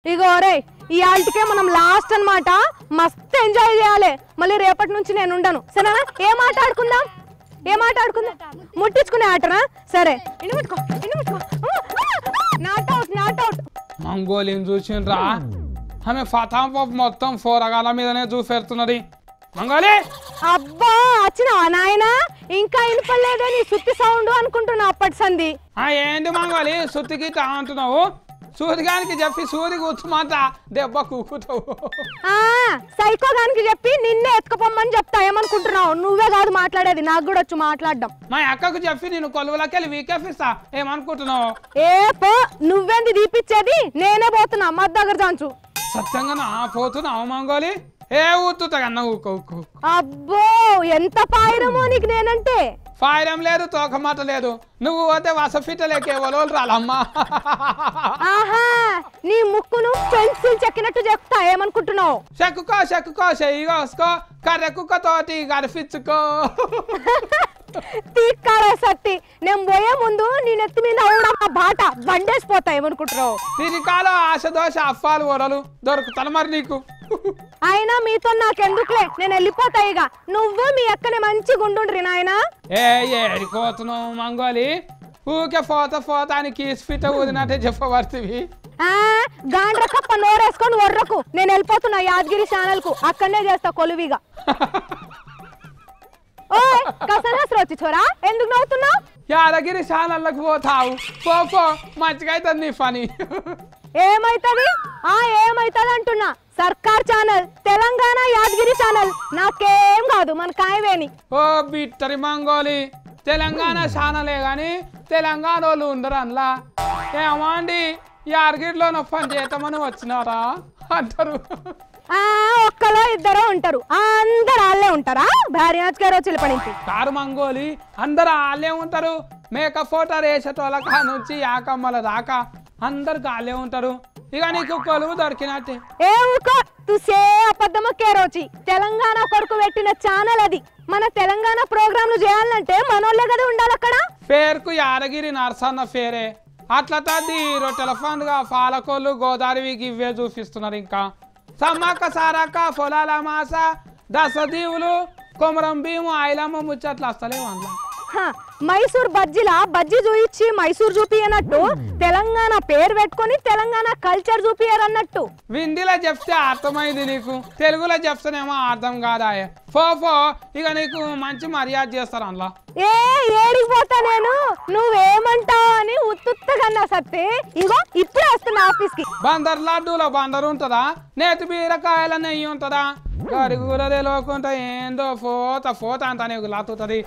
ఇగో రే ఈ ఆల్టికే మనం లాస్ట్ అన్నమాట మస్తు ఎంజాయ్ చేయాలి మళ్ళీ రేపటి నుంచి నేను ఉండను సరేనా ఏం ఆడుకుందాం ముట్టించుకునే ఆటనా సరే నాట్ అవుట్ మంగోలిని చూసిండ్రా ఆమె ఫతాంప మొత్తం పోరగాల మీదనే చూపెడుతున్నది మంగోలి అబ్బా వచ్చినావా నాయనా ఇంకా వినపడలేదే నీ సుత్తి సౌండ్ అనుకుంటున్నా అప్పటి సంది ఏంటి మంగోలి సుత్తికి అంటున్నావు సూదిగానికి చెప్పి సూది కూర్చుమాట దెబ్బ కూకుతావు సైకోగానికి చెప్పి నిన్నే ఎత్తుకుపోమ్మని చెప్తా ఏమనుకుంటున్నావు నువ్వే కాదు మాట్లాడేది నాకు కూడా వచ్చు మాట్లాడడం మా అక్కకు చెప్పి నేను కొలువులకెళ్ళి వీకెఫిస్తా ఏమనుకుంటున్నావు ఏ పో నువ్వేంది దీపిచ్చేది నేనే పోతున్నా మధ్య దగ్గర చాంచు సత్యంగా నా పోతున్నావు మంగోలి ఏ ఊతుతా కన్నా ఊకు అబ్బో ఎంత పాయిరమో నీకు నేనంటే ఫైరం లేదు తోకమాట లేదు నువ్వు పోతే వసఫిటలేకే ఒలోలు రాలమ్మా ఆహా నీ ముక్కును పెన్సిల్ చెక్కినట్టు చెప్తా ఏమనుకుంటున్నావు చెక్కుకో చెయ్యిగోసుకో కర్రెక్కుతోటి గడిపించుకో తీక్కారా సత్తి నేను పోయే ముందు నీ నెత్తి మీద అవడం ఆ బాట బండేసిపోతా ఏమనుకుంటున్నావు తిరికాలో ఆశ దోశ అప్పాలు ఓడలు దొరుకుతాను మరి నీకు అయినా మీతో నాకెందుకులే నేను వెళ్ళిపోతా ఇక నువ్వు మీ అక్కనే మంచి గుండుండ్రి నాయనా ఏడిపోతున్నావు మంగోలి ఊకే పోతా అని కీసిపిట ఊదినట్టే చెప్పబడుతుంది గాండ్ర కప్ప నోరేసుకొని వర్రకు నేను వెళ్ళిపోతున్నా యాదగిరి ఛానల్ కు అక్కడనే చేస్తా కొలువిగా ఓ కసరాసరు వచ్చి చోరా ఎందుకు నవ్వుతున్నావు యాదగిరి ఛానళ్ళకు పోతావు పో మంచిగా అవుతుంది నీ పని ఏమైతుంది ఏమైతుంది అంటున్నా సర్కార్ ఛానల్ తెలంగాణ యాదగిరి ఛానల్ నాకేం కాదు మన కాయవేని ఓ బిట్టరి మంగోలి తెలంగాణ ఛానలే గాని తెలంగాణ వాళ్ళు ఉండరు అందులో ఏమండి యాదగిరిలో పని చేద్దామని వచ్చినారా అంటారు ఒక్కలో ఇద్దరు ఉంటారు అందరు వాళ్ళే ఉంటారా భార్యాజ్ గారు చిలపడించి కారు మంగోలి అందరు వాళ్ళే ఉంటారు మేక ఫోటో వేసేటోళ్ళ కా నుంచి యాకమ్మల దాకా అందరు గాలే ఉంటారు ఇక నీకు కొలువు దొరికినట్టే ఏ ఊకో తుసే అబద్ధము కేరోచి తెలంగాణ కొరకు పెట్టిన ఛానల్ అది మన తెలంగాణ ప్రోగ్రాంలు చేయాలంటే మనోళ్ళే కదా ఉండాలి అక్కడ పేరుకు యాదగిరి నరసన్న పేరే అట్లా తద్ది రొట్టెల పండుగ పాలకోళ్ళు గోదావరికి ఇవే చూపిస్తున్నారు ఇంకా సమ్మక్క సారక్క పొలాల మాస దసదీవులు కొమరం భీము ఐలమ్మ ముచ్చట్లు వస్తలేవు అందులో మైసూర్ బజ్జీలా బజ్జీ చూయించి మైసూర్ చూపియనట్టు తెలంగాణ పేరు పెట్టుకొని తెలంగాణ కల్చర్ చూపియరన్నట్టు హిందీలో చెప్తే అర్థమైంది నీకు తెలుగులో చెప్తేనేమో అర్థం కాదా పో ఇక నీకు మంచి మర్యాద చేస్తారు అందులో ఏడికి పోతా నేను నువ్వేమంటావు అని ఉత్తుత్తగన్నా సత్తే ఇగో ఇప్పుడే వస్తున్నా ఆఫీస్ కి బందర్ లడ్డూలో బందరు ఉంటదా నేతి బీరకాయల నెయ్యి ఉంటదా గరుగులదే లోకుంటా ఏందో పోతా అంతా నీకు లాతుతుంది